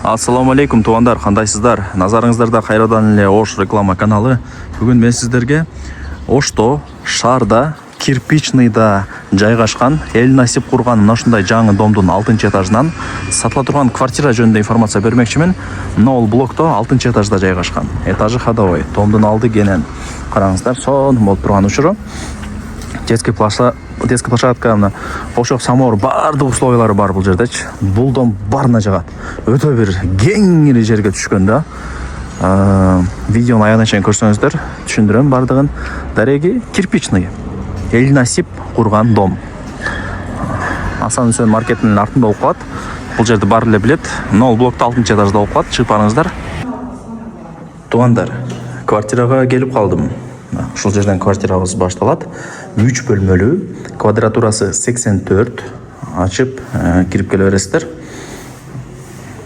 Ассаламу алейкум туғандар, қандайсыздар? Назарыңыздарда қайрадан эле Ош реклама каналы. Бүгін мен сіздерге Ошто шаарда кирпичныйда жайгашкан эл насип курган мына ушундай жаңы домдун 6 этажынан сатыла турган квартира жөнүндө информация бермекчимин. Мына бул блокто 6 этажда жайгашкан. Этажы ходовой. Домдун алды кенен. Караңыздар, сонун болуп турган учуру. Детский площадка, мына ошок самор бардык условиялары бар бул жердечи. Бул дом барына жагат. Өтө бир кеңири жерге түшкөн да. Видеону аягына чейин көрсөңүздөр түшүндүрөм бардыгын. Дареги кирпичный. Эл насип курган дом. Асан Үсен маркетинин артында болуп калат. Бул жерди баары эле билет. Мына блокто 6 этажда болуп калат. Чыгып барыңыздар. Туугандар, квартирага келип калдым. Ушул жерден квартирабыз башталат. 3 бөлмөлүү, квадратурасы 84. Ачып кирип келе бересиздер.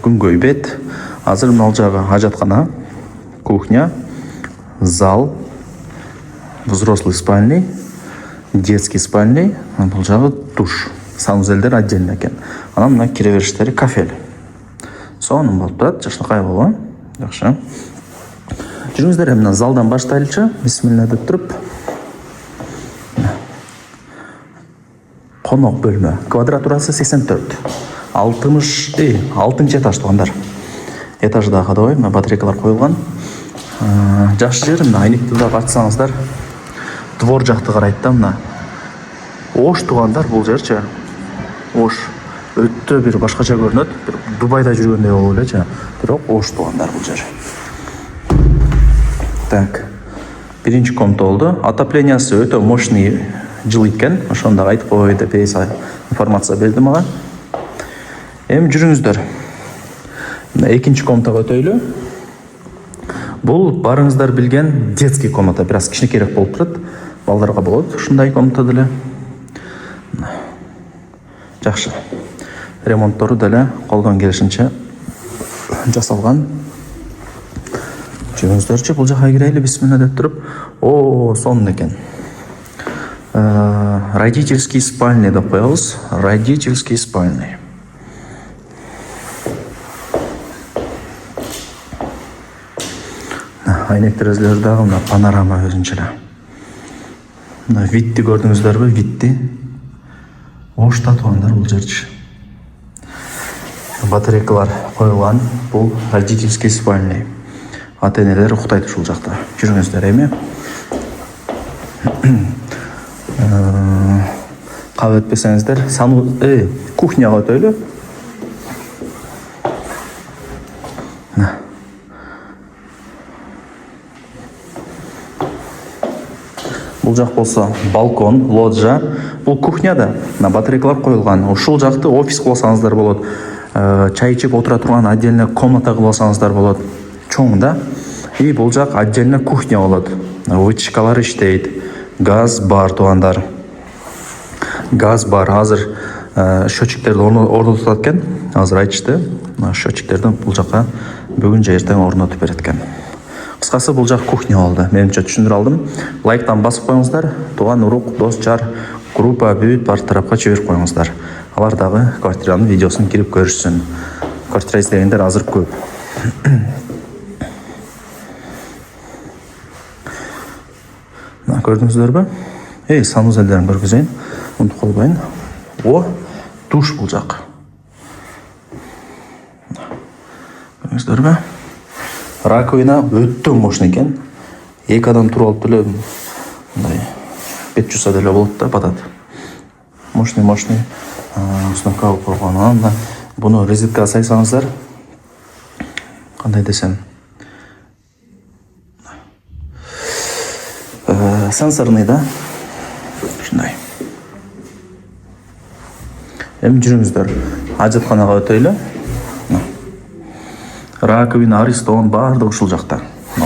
Күнгөй бет. Азыр мына жагы ажаткана, кухня, зал, взрослый спальный, детский спальный, бул жагы душ. Санузелдер отдельно экен. Анан мына кире бериштери кафель. Сонун болуп турат, жакшынакай болобу? Жакшы. Жүрүңүздөр, мына залдан баштайлычы. Бисмилла деп туруп. Конок бөлмө. Квадратурасы 84. 6 этаж туугандар. Этажда ходовой, батарейкалар коюлган. Жакшы жер, мына айнекти да ачсаңыздар. Двор жакты карайт да мына. Ош туугандар бул жерчи. Ош өтө бир башкача көрүнөт. Бир Дубайда жүргөндөй болуп элечи. Бирок Ош туугандар бул жер. Так. Биринчи комната болду. Отоплениясы өтө мощный жылыйт экен. Ошондо айтып коёй деп информация берди мага. Эми жүрүңүздөр. Экинчи комнатага өтөйлү. Бул барыңыздар билген детский комната, бир аз кичинекейрээк болуп турат. Балдарга болот ушундай комната деле. Жакшы. Ремонттору деле колдон келишинче жасалган. Жүрүңүздөрчү, бул жака кирели, бисмилла деп туруп. Сонун экен. Родительский спальный деп коебуз. Родительский спальный. Айнек терезелер дагы мына панорама өзүнчө эле. Мына видти көрдүңүздөрбү? Видти. Ошта туугандар бул жерчи. Батарейкалар коюлган. Бул родительский спальный. Ата-энелер уктайт ушул жакта. Жүрүңүздөр эми. Кабыл этпесеңиздер, кухняга өтөйлү. Бул жак болсо балкон, лоджия. Бул кухняда на батарейкалар коюлган. Ушул жакты офис кылсаңыздар болот. Чай ичип отура турган отдельно комната кылсаңыздар болот. Чоң да. И бул жак отдельно кухня болот. Вытяжкалар иштейт. Газ бар туугандар. Газ бар. Азыр счетчиктерди орнотот экен. Азыр айтышты. Счетчиктерди бул жака бүгүн же эртең орнотуп берет экен. Кыскасы бул жак кухня болду. Менимче түшүндүрө алдым. Лайктан басып коюңуздар. Тууган урук, дос, жар, группа бүт бар тарапка жиберип коюңуздар. Алар дагы квартиранын видеосун кирип көрүшсүн. Квартира издегендер азыр көп. Көрдүңүздөрбү? Санузелдерин көргүзөйүн. Унутуп калбайын. Душ бул жак. Көрдүңүздөрбү? Раковина өтө мощный экен. Эки адам туруп алып деле мындай бет жууса деле болот да, батат. Мощный. Установка алып койгон. Анда буну розеткага сайсаңыздар. Кандай десем? Сенсорный да. Ушундай. Эми жүрүңүздөр. Ажатканага өтөйлү. Раковина, аристон баардыгы ушул жакта.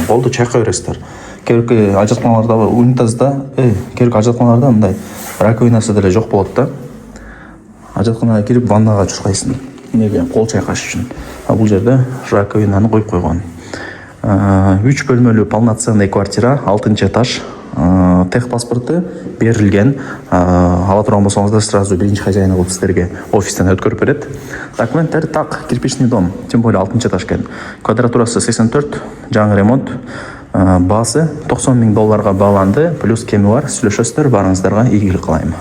Колду чайкай бересиздер. Керек ажатканаларда, унитазда, керек ажатканаларда мындай раковинасы деле жок болот да. Ажатканага кирип ваннага чуркайсың. Эмнеге? Кол чайкаш үчүн. Бул жерде раковинаны коюп койгон. 3 бөлмөлүү полноценный квартира, 6 этаж. техпаспорты берілген. Ала турган болсоңуздар сразу биринчи хозяин кылып сиздерге офистен өткөрүп берет. Документтер так, кирпичный дом, тем более 6-чы Ташкент. Квадратурасы 84, жаңы ремонт, баасы $90,000 бааланды, плюс кеми бар. Сүйлөшөсүздөр, барыңыздарга ийгилик кылайм.